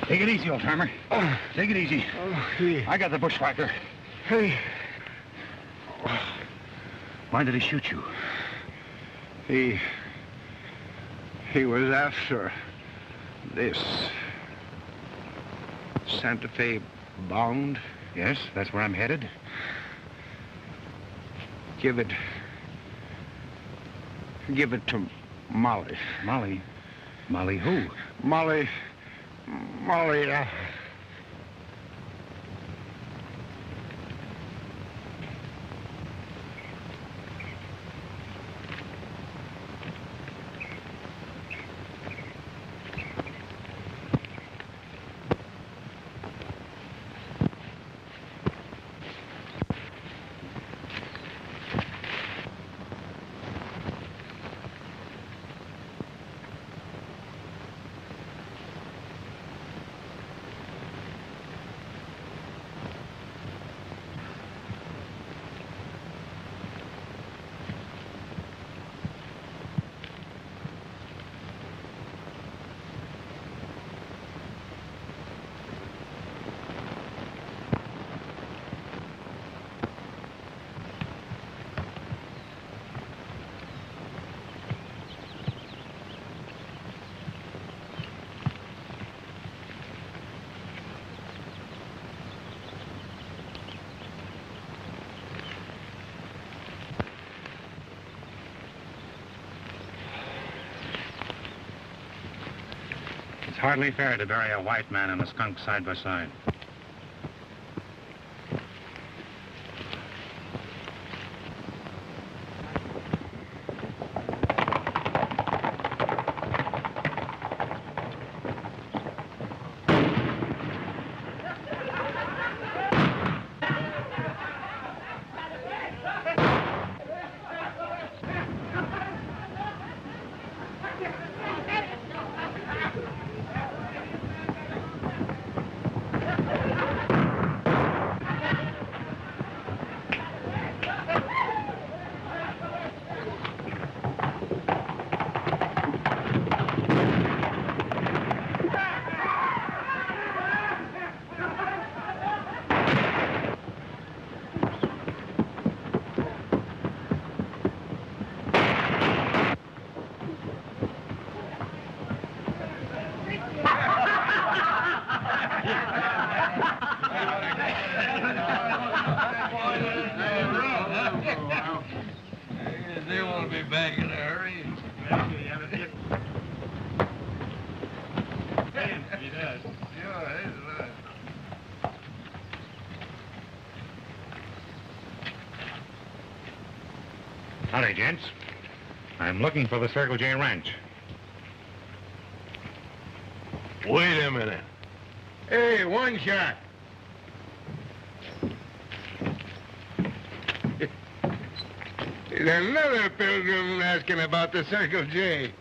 Take it easy, old Kramer. Take it easy. I got the bushwhacker. Hey. Why did he shoot you? He was after this Santa Fe bound. Yes, that's where I'm headed. Give it to Molly. Molly? Molly who? Molly, It's hardly fair to bury a white man and a skunk side by side. They want to be back in a hurry. He does. Yeah, he's right. Howdy, gents. I'm looking for the Circle J Ranch. Wait a minute. Hey, one shot. There's another pilgrim asking about the Circle J.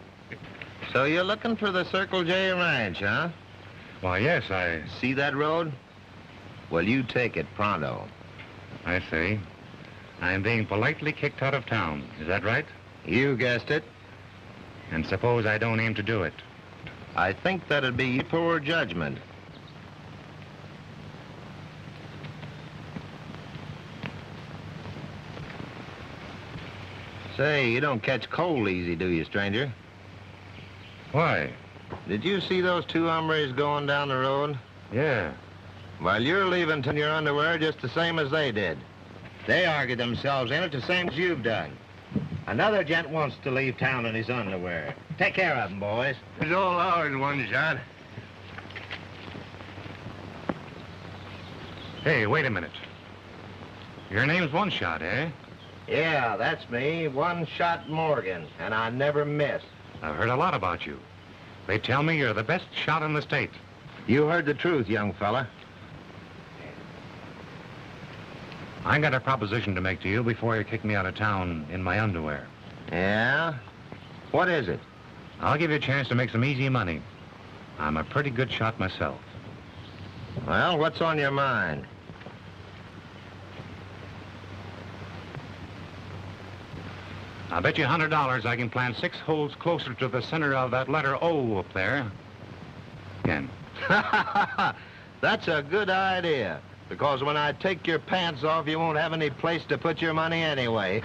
So you're looking for the Circle J Ranch, huh? Why, yes, I See that road? Well, you take it pronto. see. I'm being politely kicked out of town. Is that right? You guessed it. And suppose I don't aim to do it. I think that'd be poor judgment. Say, you don't catch cold easy, do you, stranger? Why? Did you see those two hombres going down the road? Yeah. Well, you're leaving in your underwear just the same as they did. They argued themselves in it the same as you've done. Another gent wants to leave town in his underwear. Take care of him, boys. It's all ours, one shot. Hey, wait a minute. Your name's One Shot, eh? Yeah, that's me, One Shot Morgan, and I never miss. I've heard a lot about you. They tell me you're the best shot in the state. You heard the truth, young fella. I got a proposition to make to you before you kick me out of town in my underwear. Yeah? What is it? I'll give you a chance to make some easy money. I'm a pretty good shot myself. Well, what's on your mind? I'll bet you $100 I can plant 6 holes closer to the center of that letter O up there. Again. That's a good idea, because when I take your pants off, you won't have any place to put your money anyway.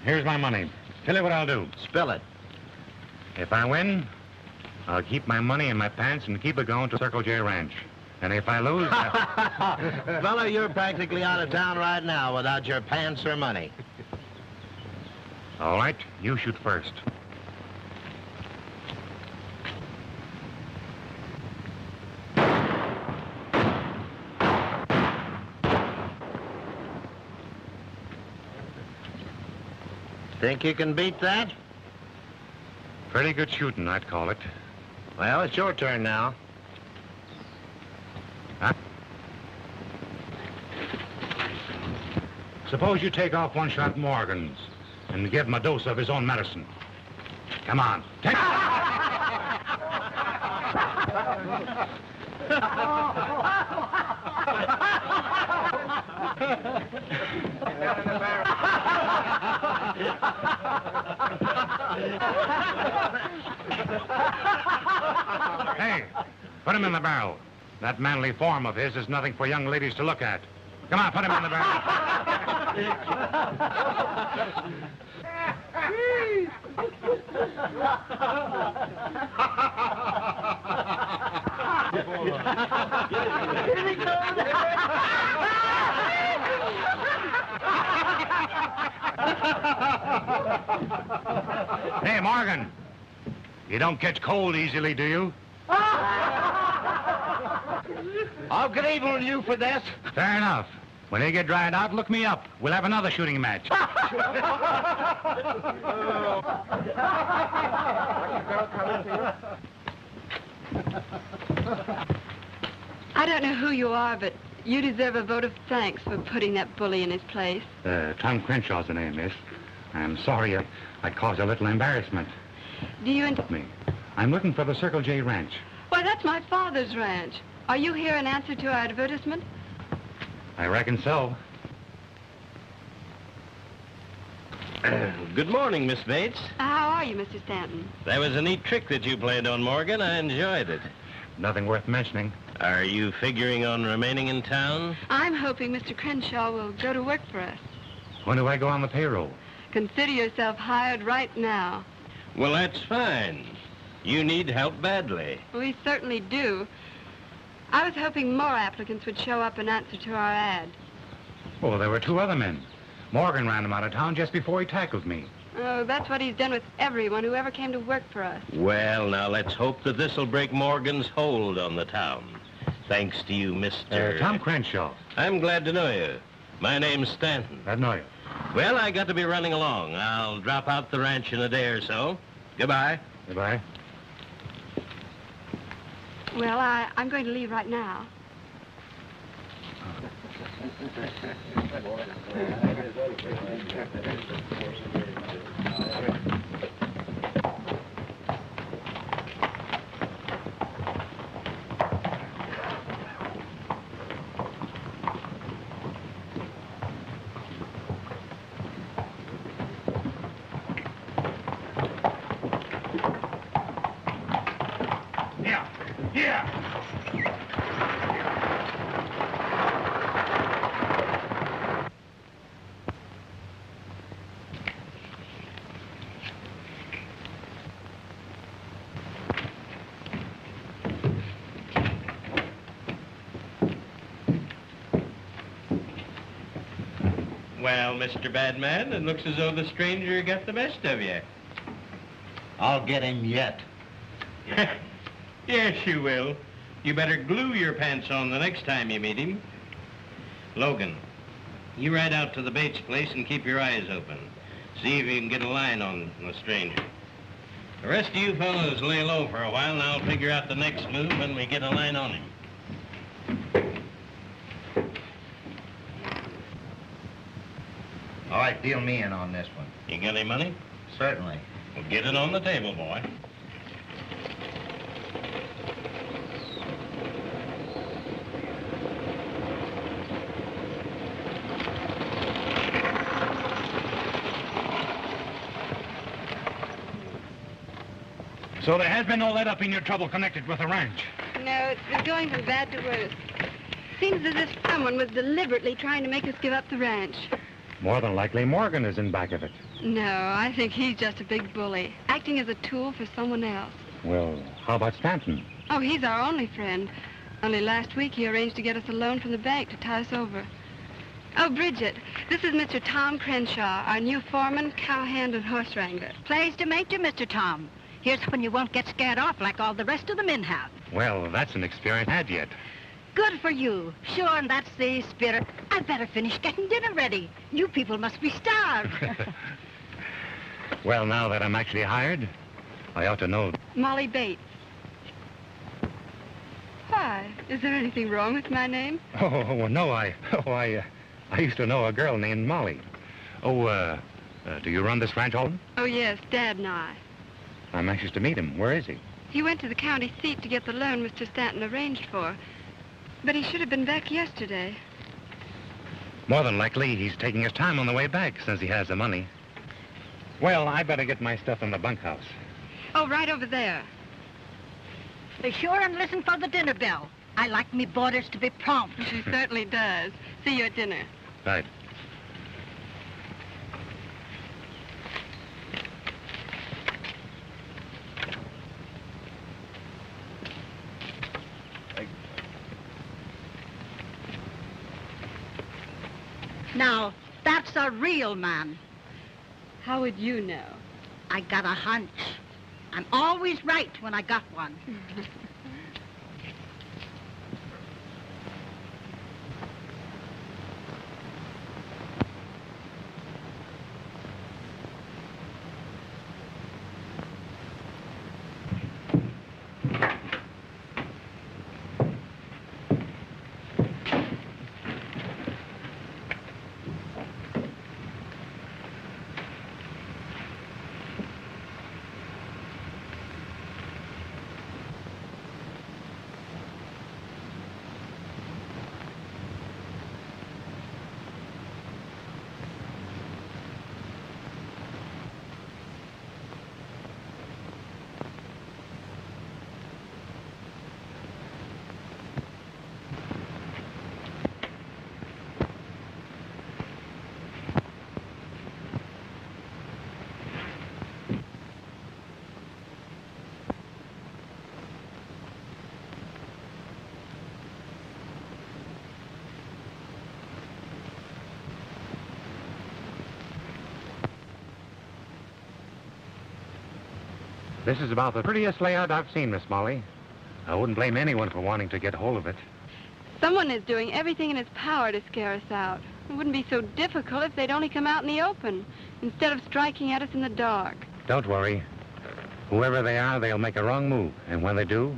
Here's my money. Tell you what I'll do. Spill it. If I win, I'll keep my money in my pants and keep it going to Circle J Ranch. And if I lose, Fella, you're practically out of town right now without your pants or money. all right, you shoot first. Think you can beat that? Pretty good shooting, I'd call it. Well, it's your turn now. Huh? Suppose you take off One Shot Morgan's and give him a dose of his own medicine. Come on, take Hey, put him in the barrel. That manly form of his is nothing for young ladies to look at. Come on, put him in the barrel. Hey, Morgan. You don't catch cold easily, do you? I'll get even with you for this. Fair enough. When you get dried out, look me up. We'll have another shooting match. I don't know who you are, but you deserve a vote of thanks for putting that bully in his place. Tom Crenshaw's the name, miss. I'm sorry I caused a little embarrassment. Do you... Me. I'm looking for the Circle J Ranch. Why, that's my father's ranch. Are you here in answer to our advertisement? I reckon so. Good morning, Miss Bates. How are you, Mr. Stanton? That was a neat trick that you played on Morgan. I enjoyed it. Nothing worth mentioning. Are you figuring on remaining in town? I'm hoping Mr. Crenshaw will go to work for us. When do I go on the payroll? Consider yourself hired right now. Well, that's fine. You need help badly. We certainly do. I was hoping more applicants would show up in answer to our ad. Oh, there were 2 other men. Morgan ran them out of town just before he tackled me. Oh, that's what he's done with everyone who ever came to work for us. Well, now, let's hope that this'll break Morgan's hold on the town. Thanks to you, Mr... Tom Crenshaw. I'm glad to know you. My name's Stanton. I know you. Well, I got to be running along. I'll drop out the ranch in a day or so. Goodbye. Goodbye. Well, I'm going to leave right now. Well, Mr. Badman, it looks as though the stranger got the best of you. I'll get him yet. Yes, you will. You better glue your pants on the next time you meet him. Logan, you ride out to the Bates place and keep your eyes open. See if you can get a line on the stranger. The rest of you fellows lay low for a while, and I'll figure out the next move when we get a line on him. All right, deal me in on this one. You got any money? Certainly. Well, get it on the table, boy. So there has been no let-up in your trouble connected with the ranch. No, it's been going from bad to worse. Seems as if someone was deliberately trying to make us give up the ranch. More than likely Morgan is in back of it. No, I think he's just a big bully, acting as a tool for someone else. Well, how about Stanton? Oh, he's our only friend. Only last week he arranged to get us a loan from the bank to tie us over. Oh, Bridget, this is Mr. Tom Crenshaw, our new foreman, cowhand, and horse wrangler. Pleased to meet you, Mr. Tom. Here's when you won't get scared off like all the rest of the men have. Well, that's an experience I had yet. Good for you. Sure, and that's the spirit. I'd better finish getting dinner ready. You people must be starved. Well, now that I'm actually hired, I ought to know. Molly Bates. Why? Is there anything wrong with my name? Oh, no, I used to know a girl named Molly. Oh, do you run this ranch, Alden? Oh, yes, Dad and I. I'm anxious to meet him. Where is he? He went to the county seat to get the loan Mr. Stanton arranged for. But he should have been back yesterday. More than likely, he's taking his time on the way back since he has the money. Well, I better get my stuff in the bunkhouse. Oh, right over there. Be sure and listen for the dinner bell. I like me boarders to be prompt. She certainly does. See you at dinner. Right. Now, that's a real man. How would you know? I got a hunch. I'm always right when I got one. This is about the prettiest layout I've seen, Miss Molly. I wouldn't blame anyone for wanting to get hold of it. Someone is doing everything in its power to scare us out. It wouldn't be so difficult if they'd only come out in the open, instead of striking at us in the dark. Don't worry. Whoever they are, they'll make a wrong move. And when they do,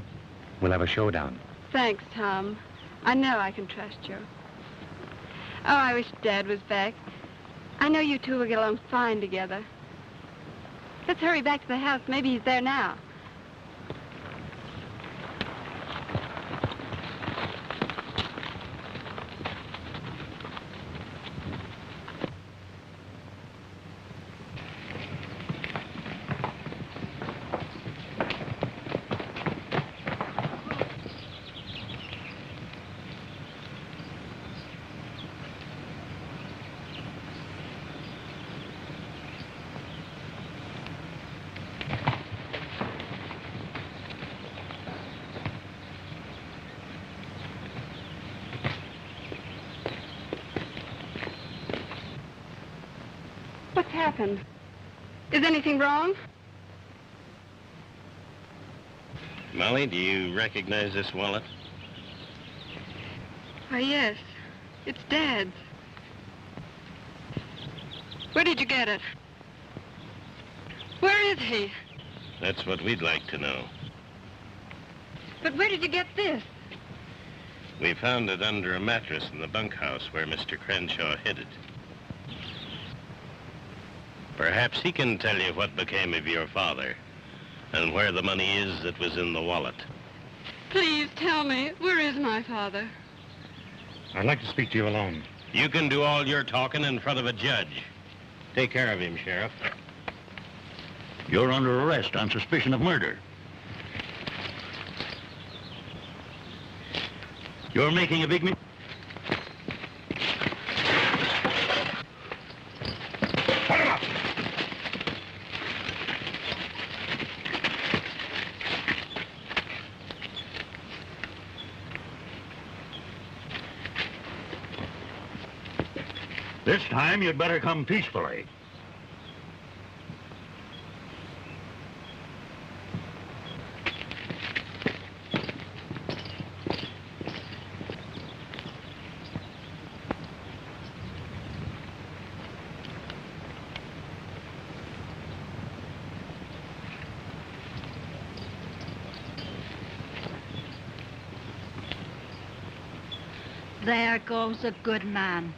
we'll have a showdown. Thanks, Tom. I know I can trust you. Oh, I wish Dad was back. I know you two will get along fine together. Let's hurry back to the house. Maybe he's there now. What's happened? Is anything wrong? Molly, do you recognize this wallet? Why, yes. It's Dad's. Where did you get it? Where is he? That's what we'd like to know. But where did you get this? We found it under a mattress in the bunkhouse where Mr. Crenshaw hid it. Perhaps he can tell you what became of your father and where the money is that was in the wallet. Please tell me, where is my father? I'd like to speak to you alone. You can do all your talking in front of a judge. Take care of him, Sheriff. You're under arrest on suspicion of murder. You're making a big mistake. This time, you'd better come peacefully. There goes a good man.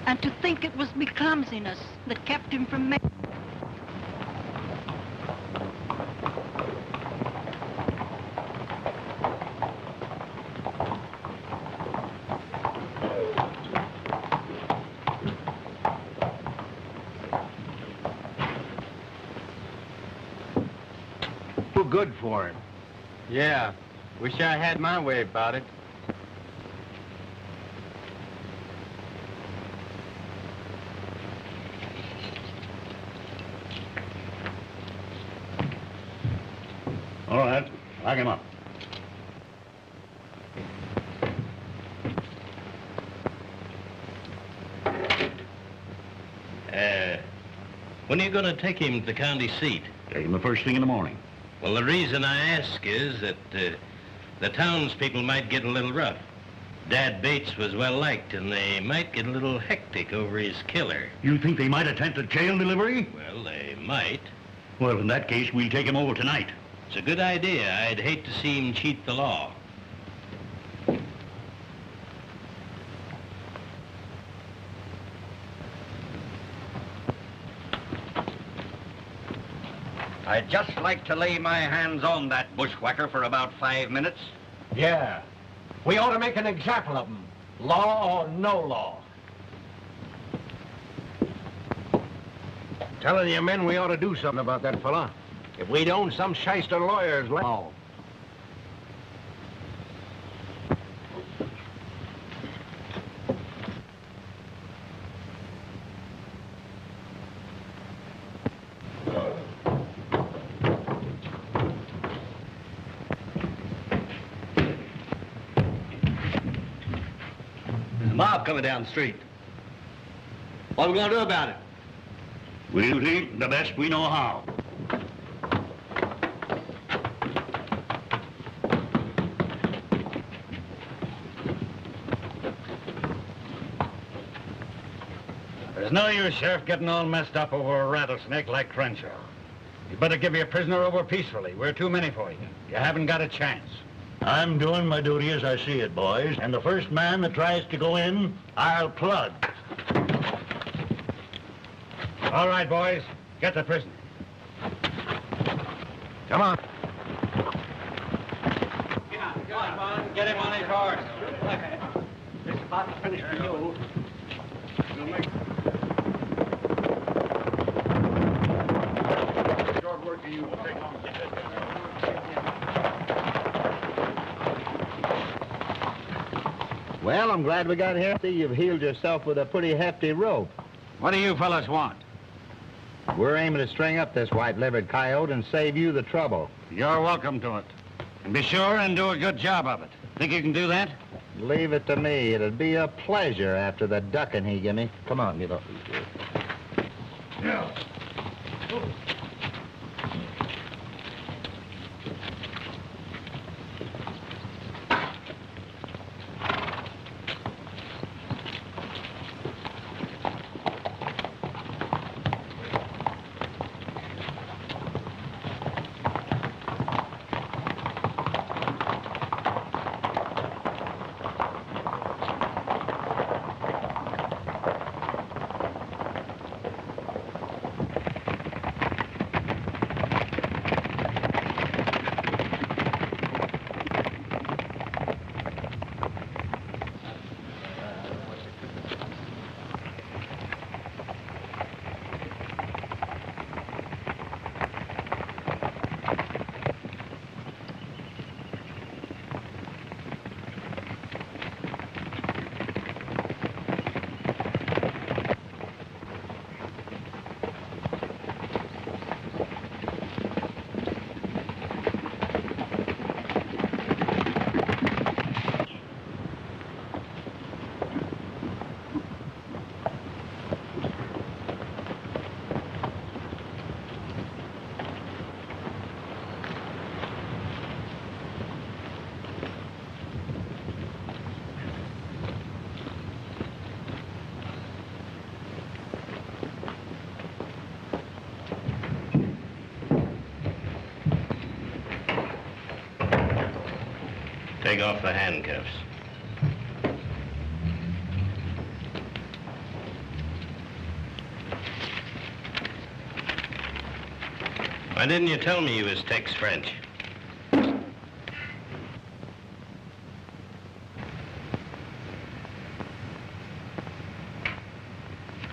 And to think it was me clumsiness that kept him from making... Too good for him. Yeah. Wish I had my way about it. All right, lock him up. When are you going to take him to the county seat? Take him the first thing in the morning. Well, the reason I ask is that the townspeople might get a little rough. Dad Bates was well liked, and they might get a little hectic over his killer. You think they might attempt a jail delivery? Well, they might. Well, in that case, we'll take him over tonight. It's a good idea. I'd hate to see him cheat the law. I'd just like to lay my hands on that bushwhacker for about 5 minutes. Yeah. We ought to make an example of him. Law or no law. Telling you men we ought to do something about that fella. If we don't, some shyster lawyers will. Oh. There's a mob coming down the street. What are we going to do about it? We'll do the best we know how. There's no use, Sheriff, getting all messed up over a rattlesnake like Crenshaw. You better give your prisoner over peacefully. We're too many for you. You haven't got a chance. I'm doing my duty as I see it, boys. And the first man that tries to go in, I'll plug. All right, boys. Get the prisoner. Come on. Come on, get him on his horse. This spot is finished for you. Short work to you. We'll take on. Well, I'm glad we got here. See, you've healed yourself with a pretty hefty rope. What do you fellas want? We're aiming to string up this white-livered coyote and save you the trouble. You're welcome to it. And be sure and do a good job of it. Think you can do that? Leave it to me. It'd be a pleasure after the ducking he give me. Come on, get off. Yeah. Take off the handcuffs. Why didn't you tell me you was Tex French?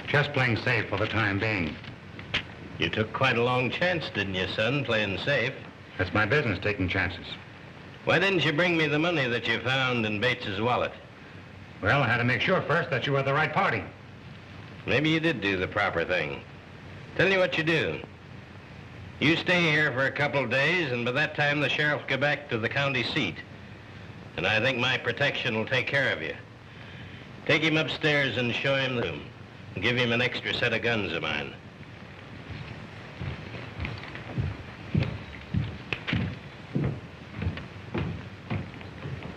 Just playing safe for the time being. You took quite a long chance, didn't you, son, playing safe? That's my business, taking chances. Why didn't you bring me the money that you found in Bates's wallet? Well, I had to make sure first that you were the right party. Maybe you did do the proper thing. Tell you what you do. You stay here for a couple of days, and by that time the sheriff will go back to the county seat. And I think my protection will take care of you. Take him upstairs and show him the room. And give him an extra set of guns of mine.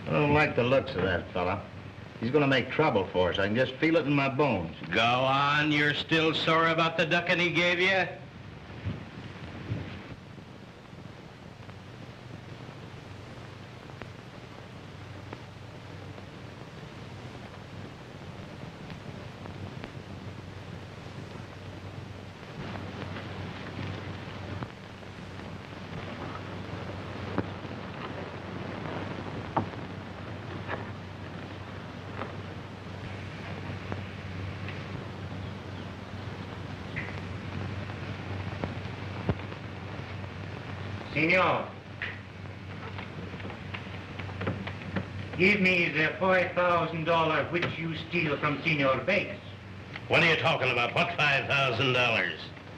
I don't like the looks of that fella. He's going to make trouble for us. I can just feel it in my bones. Go on, you're still sore about the ducking he gave you? Senor, give me the $5,000 which you steal from Senor Bates. What are you talking about? What $5,000?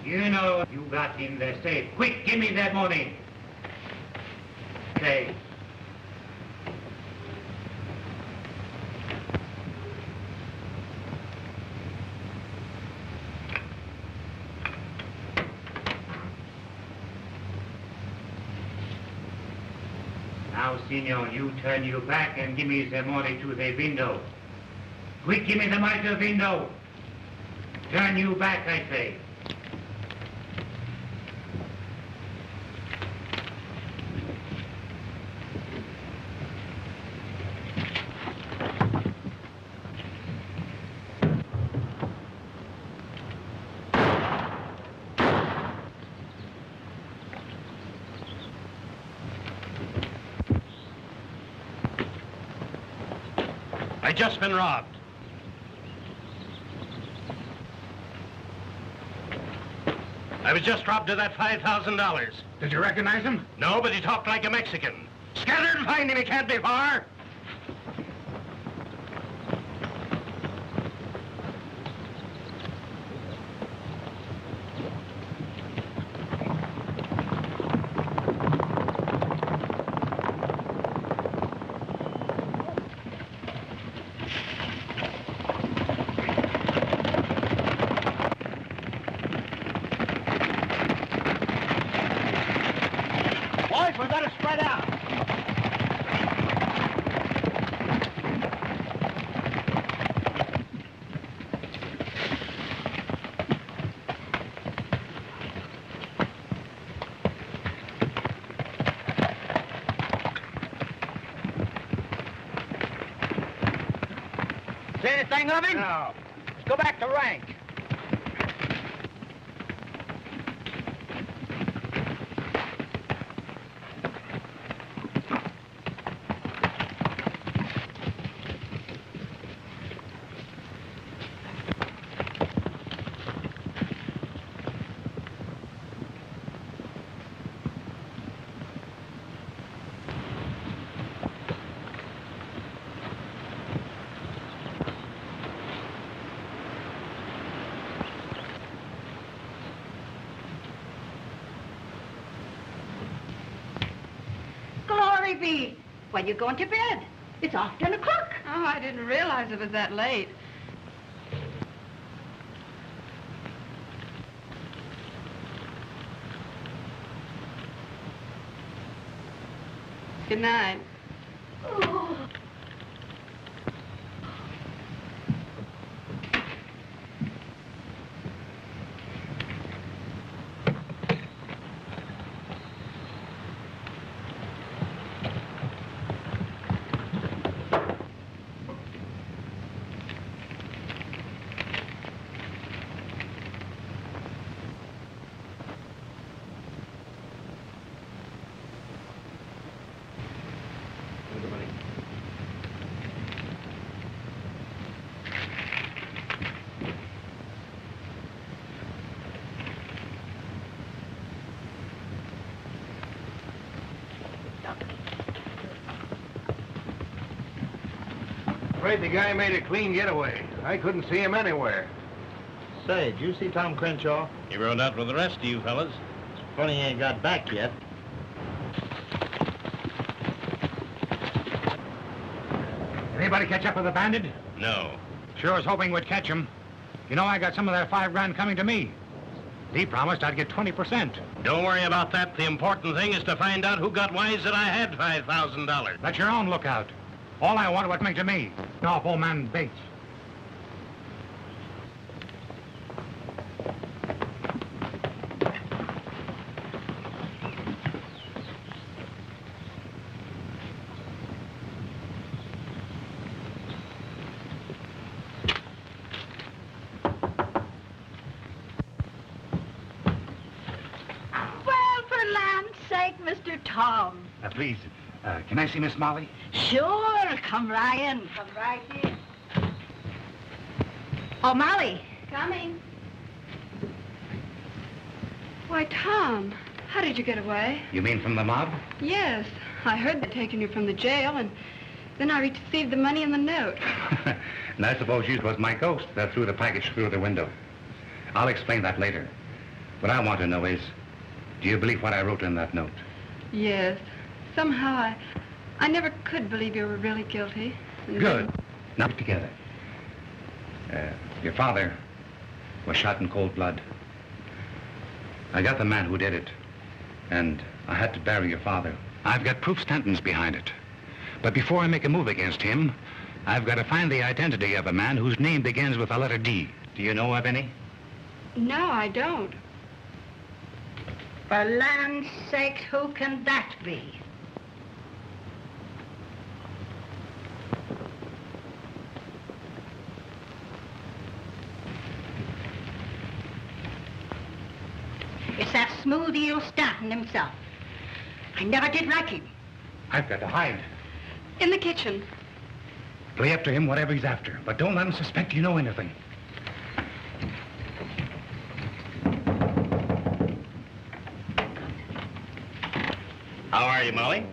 You know you got in the safe. Quick, give me that money. Say. Now, senor, you turn your back and give me the money to the window. Quick, give me the money to the window. Turn you back, I say. I just been robbed. I was just robbed of that $5,000. Did you recognize him? No, but he talked like a Mexican. Scatter and find him, he can't be far. Boys, we better spread out. See anything of him? No. Let's go back to rank. Glory be. When you going to bed? It's off 10 o'clock. Oh, I didn't realize it was that late. Good night. Afraid the guy made a clean getaway. I couldn't see him anywhere. Say, did you see Tom Crenshaw? He rode out with the rest of you fellas. Funny he ain't got back yet. Anybody catch up with the bandit? No. Sure was hoping we'd catch him. You know, I got some of that $5 coming to me. He promised I'd get 20%. Don't worry about that. The important thing is to find out who got wise that I had $5,000. That's your own lookout. All I wanted was coming to me. Off old man Bates. Well, for land's sake, Mr. Tom. Please, can I see Miss Molly? Sure, come right in. Come right in. Oh, Molly. Coming. Why, Tom, how did you get away? You mean from the mob? Yes, I heard they'd taken you from the jail, and then I received the money and the note. And I suppose you was my ghost that threw the package through the window. I'll explain that later. What I want to know is, do you believe what I wrote in that note? Yes. Somehow I never could believe you were really guilty. And Good. Now together. Your father was shot in cold blood. I got the man who did it, and I had to bury your father. I've got proof Stanton's behind it. But before I make a move against him, I've got to find the identity of a man whose name begins with the letter D. Do you know of any? No, I don't. For land's sake, who can that be? It's that smooth eel Stanton himself. I never did like him. I've got to hide. In the kitchen. Play up to him whatever he's after, but don't let him suspect you know anything. How are you, Molly?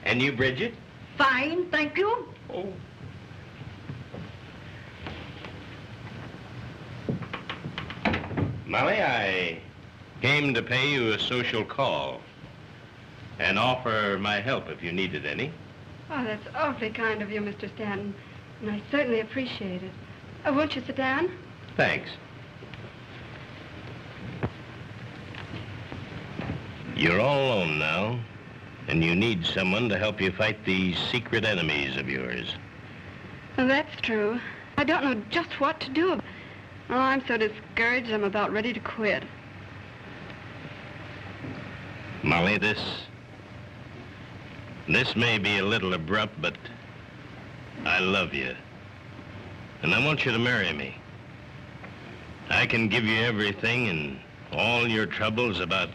And you, Bridget? Fine, thank you. Oh. Molly, I came to pay you a social call and offer my help if you needed any. Oh, that's awfully kind of you, Mr. Stanton. And I certainly appreciate it. Won't you sit down? Thanks. You're all alone now, and you need someone to help you fight these secret enemies of yours. Well, that's true. I don't know just what to do. Oh, I'm so discouraged, I'm about ready to quit. Molly, this may be a little abrupt, but I love you. And I want you to marry me. I can give you everything, and all your troubles about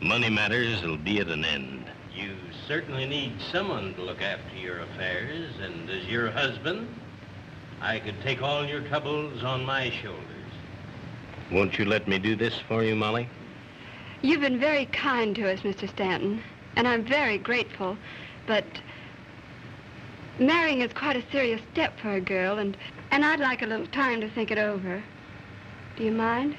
money matters will be at an end. You certainly need someone to look after your affairs, and as your husband, I could take all your troubles on my shoulders. Won't you let me do this for you, Molly? You've been very kind to us, Mr. Stanton, and I'm very grateful, but marrying is quite a serious step for a girl, and I'd like a little time to think it over. Do you mind?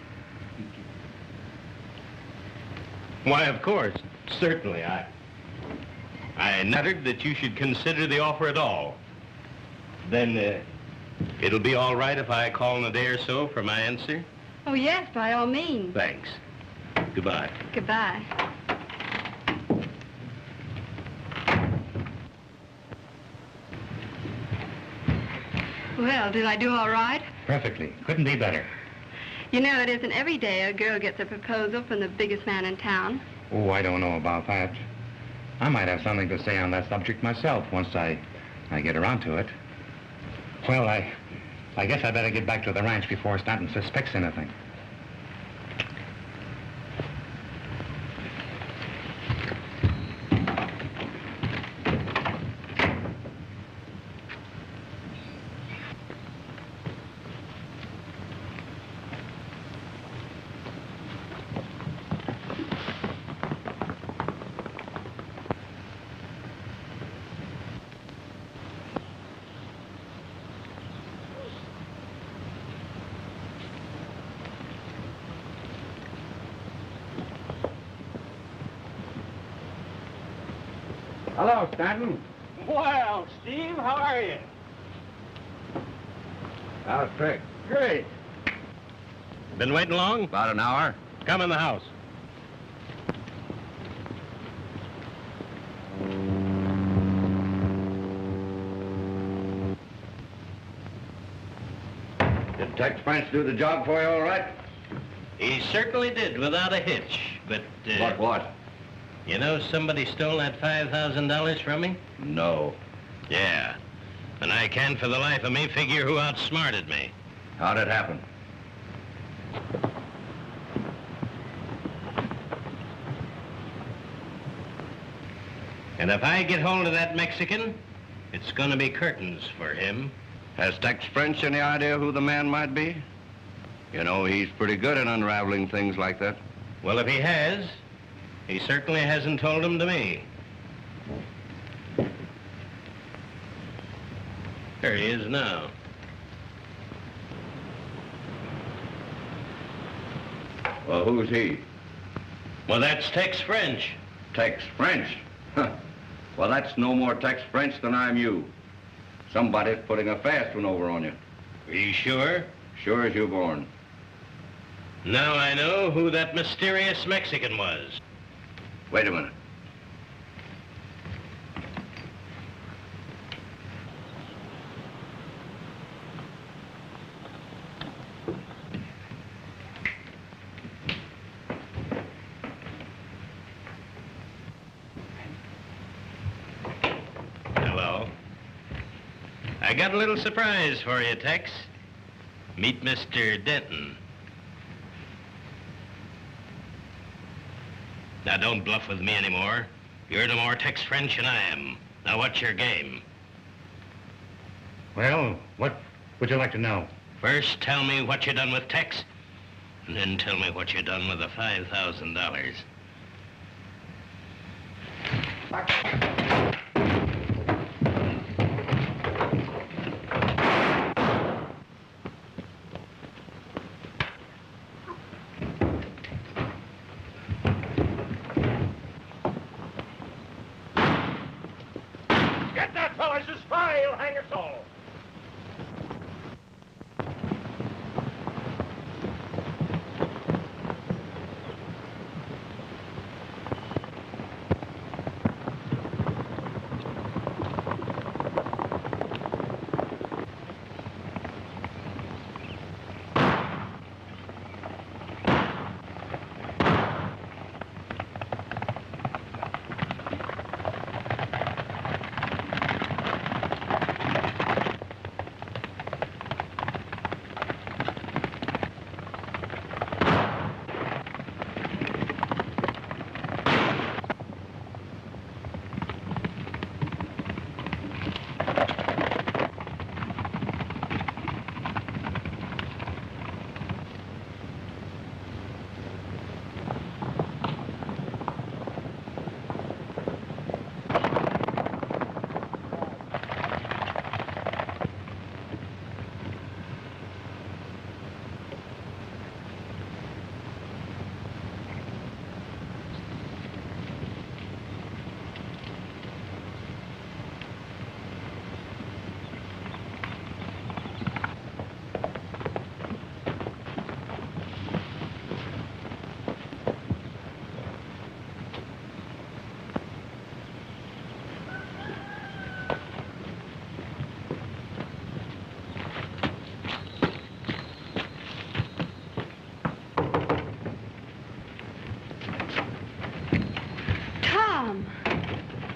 Why, of course. Certainly. I nuttered that you should consider the offer at all. Then, it'll be all right if I call in a day or so for my answer? Oh, yes, by all means. Thanks. Goodbye. Goodbye. Well, did I do all right? Perfectly. Couldn't be better. You know, it isn't every day a girl gets a proposal from the biggest man in town. Oh, I don't know about that. I might have something to say on that subject myself once I get around to it. Well, I guess I better get back to the ranch before Stanton suspects anything. Hello, Stanton. Well, Steve, how are you? How's Trick? Great. Been waiting long? About an hour. Come in the house. Did Tex French do the job for you all right? He certainly did, without a hitch. But, What? you know somebody stole that $5,000 from me? No. Yeah. And I can't for the life of me figure who outsmarted me. How'd it happen? And if I get hold of that Mexican, it's gonna be curtains for him. Has Tex French any idea who the man might be? You know, he's pretty good at unraveling things like that. Well, if he has, he certainly hasn't told them to me. There he is now. Well, who's he? Well, that's Tex French. Tex French? Huh. Well, that's no more Tex French than I'm you. Somebody's putting a fast one over on you. Are you sure? Sure as you're born. Now I know who that mysterious Mexican was. Wait a minute. I got a little surprise for you, Tex. Meet Mr. Denton. Now, don't bluff with me anymore. You're no more Tex French than I am. Now, what's your game? Well, what would you like to know? First, tell me what you done with Tex, and then tell me what you done with the $5,000. Get that fellow's spy, he'll hang us all.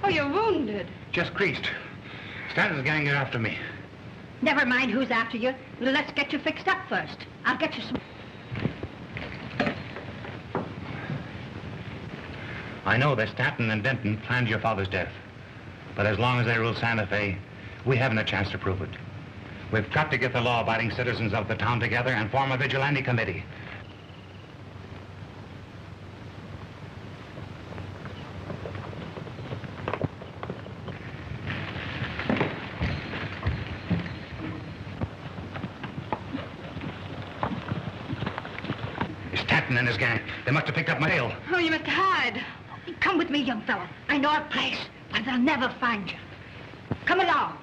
You're wounded. Just creased. Stanton's gang are after me. Never mind who's after you. Let's get you fixed up first. I'll get you some... I know that Stanton and Denton planned your father's death. But as long as they rule Santa Fe, we haven't a chance to prove it. We've got to get the law-abiding citizens of the town together and form a vigilante committee. And his gang. They must have picked up my tail. Oh, you must hide. Come with me, young fellow. I know a place where they'll never find you. Come along.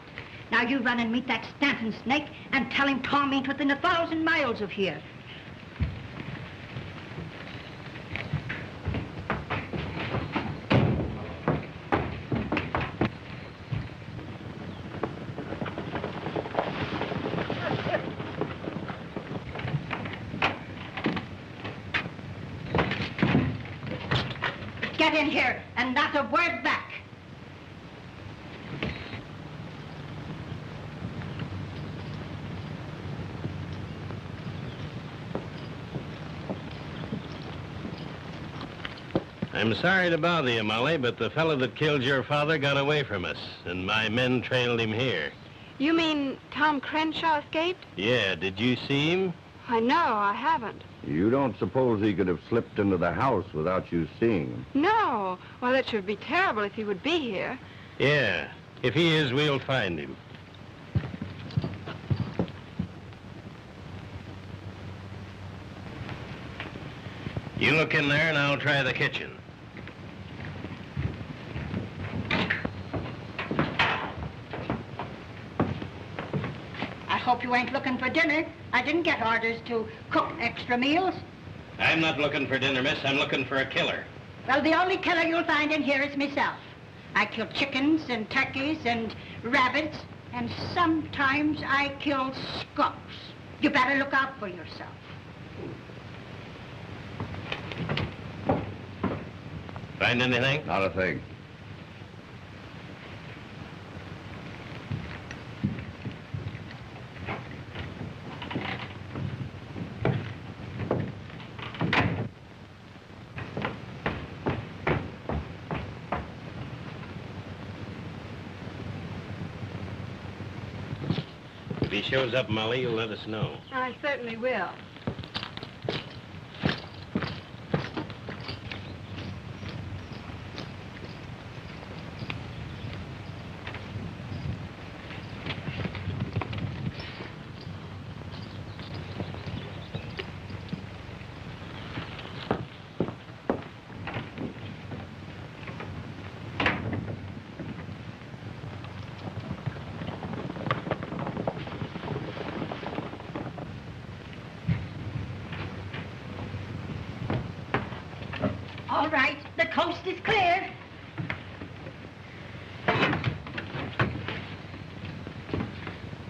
Now you run and meet that Stanton snake and tell him Tom ain't within 1,000 miles of here. Get in here, and not a word back. I'm sorry to bother you, Molly, but the fellow that killed your father got away from us, and my men trailed him here. You mean Tom Crenshaw escaped? Yeah, did you see him? No, I haven't. You don't suppose he could have slipped into the house without you seeing him? No. Well, it should be terrible if he would be here. Yeah. If he is, we'll find him. You look in there and I'll try the kitchen. I hope you ain't looking for dinner. I didn't get orders to cook extra meals. I'm not looking for dinner, miss. I'm looking for a killer. Well, the only killer you'll find in here is myself. I kill chickens and turkeys and rabbits, and sometimes I kill skunks. You better look out for yourself. Find anything? Not a thing. If he shows up, Molly, you'll let us know. I certainly will. All right, the coast is clear.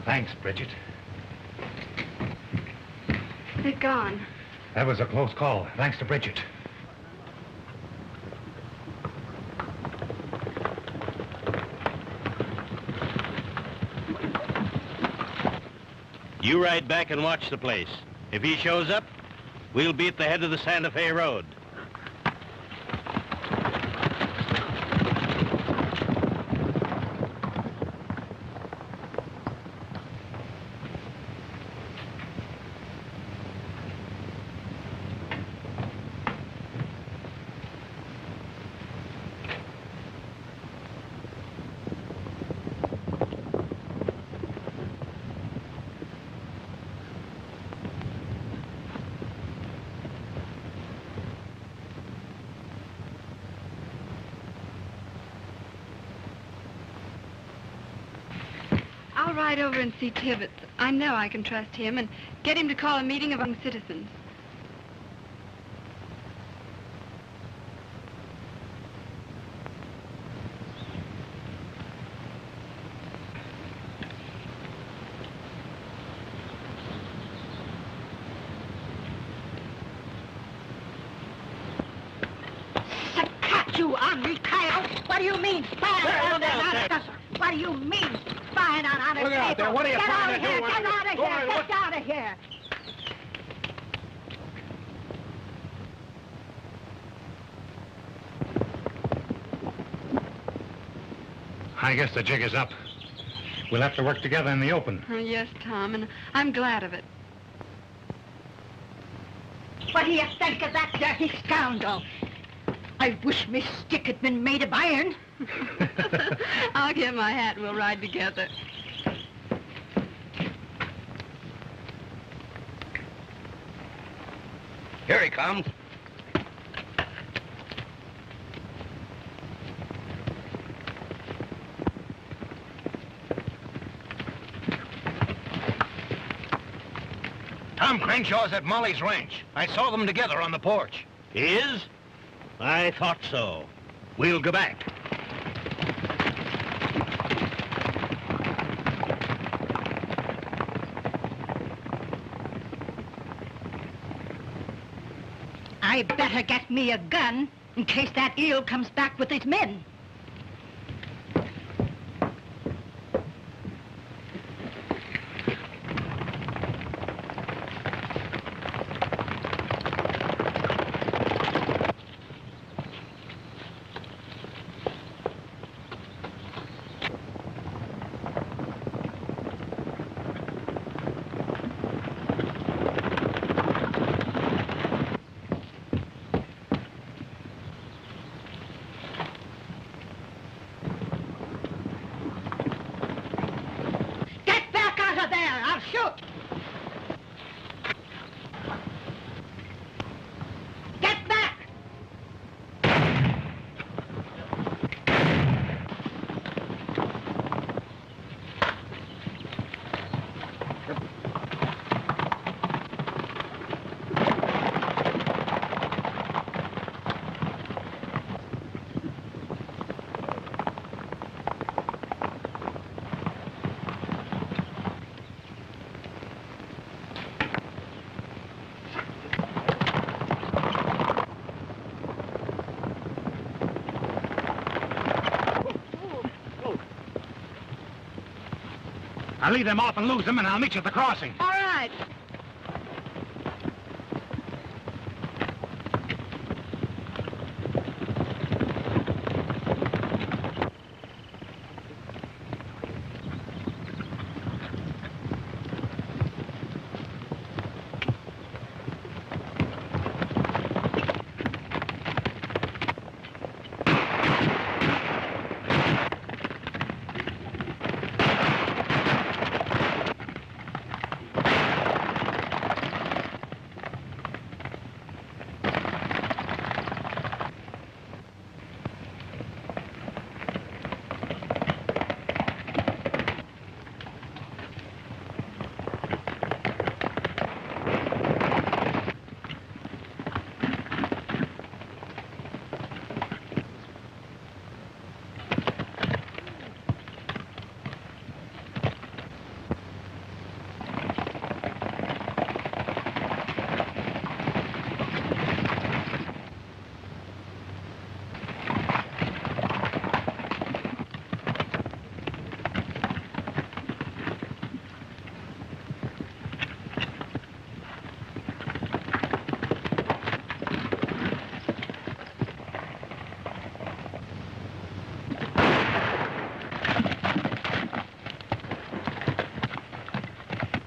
Thanks, Bridget. They're gone. That was a close call. Thanks to Bridget. You ride back and watch the place. If he shows up, we'll be at the head of the Santa Fe Road. I'll ride over and see Tibbetts. I know I can trust him and get him to call a meeting of young citizens. Cut you on me, coyote. What do you mean, spying around that honest us? What do you mean, spying on honest Look out people? there. What are you Get trying out to of here. do? Get out of Boy, here. what- Get out of here. I guess the jig is up. We'll have to work together in the open. Oh, yes, Tom, and I'm glad of it. What do you think of that dirty scoundrel? I wish me stick had been made of iron. I'll get my hat and we'll ride together. Here he comes. Tom Crenshaw's at Molly's ranch. I saw them together on the porch. He is? I thought so. We'll go back. I better get me a gun in case that eel comes back with his men. I'll lead them off and lose them, and I'll meet you at the crossing. All right.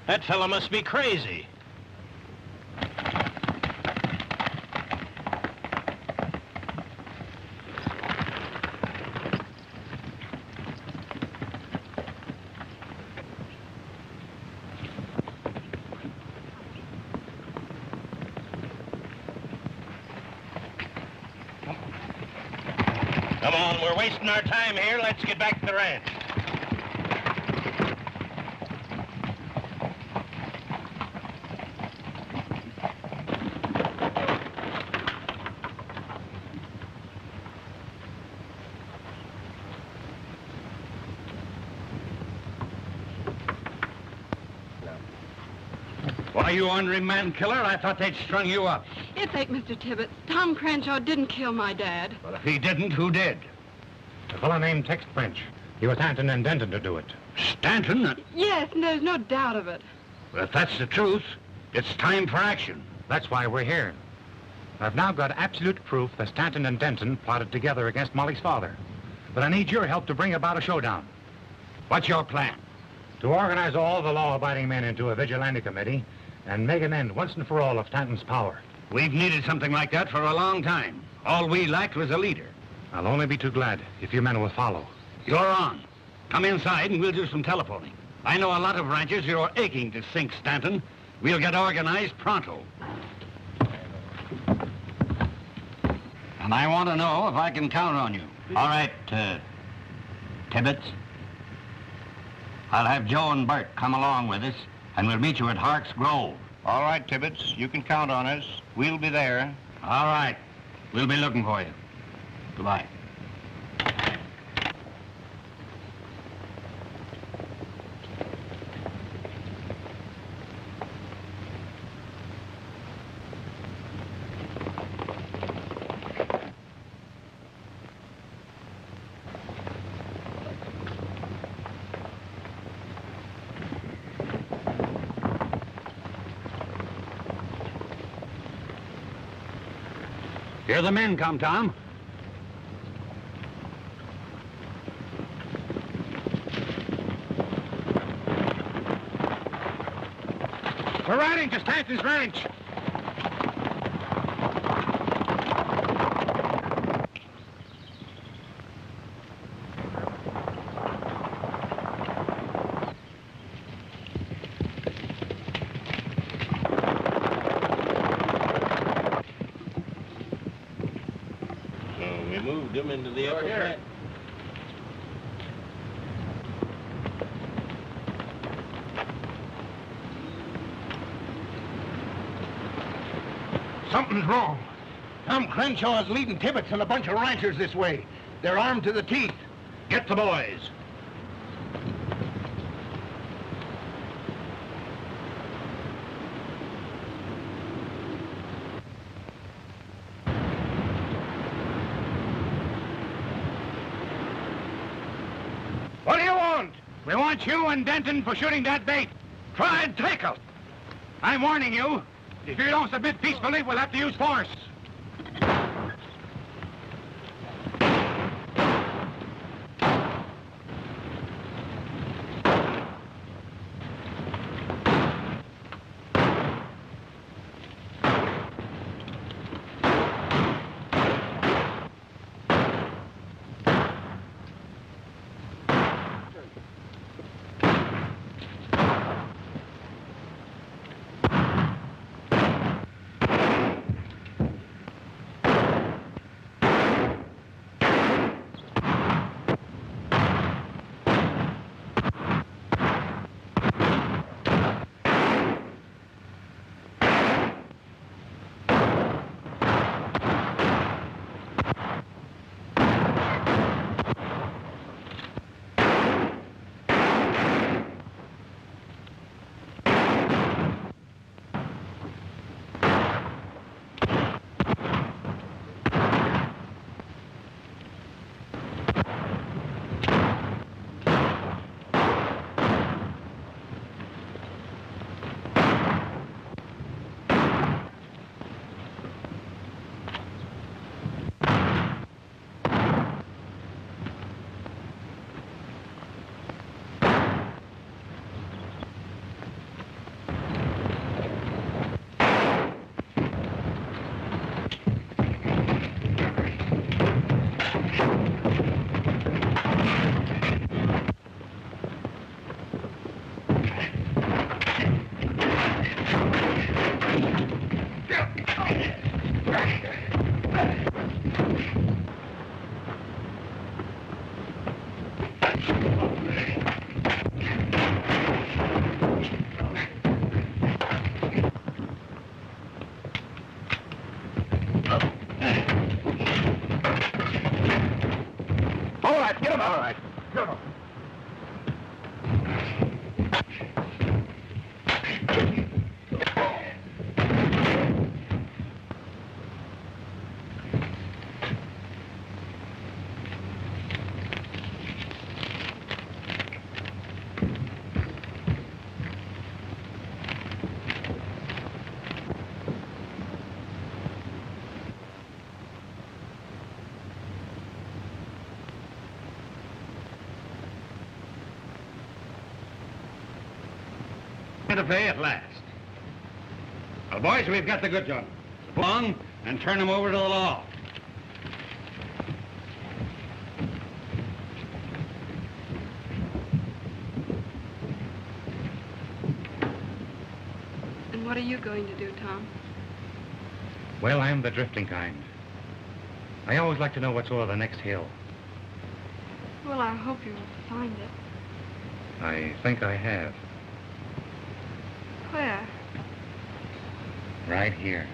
That fellow must be crazy. Come on, we're wasting our time here. Let's get back to the ranch. Why, you ornery man-killer, I thought they'd strung you up. It's fake, Mr. Tibbetts. Tom Crenshaw didn't kill my dad. Well, if he didn't, who did? A fellow named Tex French. He was Stanton and Denton to do it. Stanton? Yes, and there's no doubt of it. Well, if that's the truth, it's time for action. That's why we're here. I've now got absolute proof that Stanton and Denton plotted together against Molly's father. But I need your help to bring about a showdown. What's your plan? To organize all the law-abiding men into a vigilante committee and make an end once and for all of Stanton's power. We've needed something like that for a long time. All we lacked was a leader. I'll only be too glad if you men will follow. You're on. Come inside and we'll do some telephoning. I know a lot of ranchers who are aching to sink Stanton. We'll get organized pronto. And I want to know if I can count on you. All right, Tibbetts. I'll have Joe and Bert come along with us, and we'll meet you at Hark's Grove. All right, Tibbetts, you can count on us. We'll be there. All right. We'll be looking for you. Goodbye. Here the men come, Tom. We're riding to Stanton's ranch. We moved him into the upper tent. Something's wrong. Tom Crenshaw is leading Tibbetts and a bunch of ranchers this way. They're armed to the teeth. Get the boys. What do you want? We want you and Denton for shooting that bait. Try and take us. I'm warning you. If you don't submit peacefully, we'll have to use force. to pay at last. Well, boys, we've got the goods on. So go on and turn them over to the law. And what are you going to do, Tom? Well, I'm the drifting kind. I always like to know what's over the next hill. Well, I hope you will find it. I think I have. Where? Right here.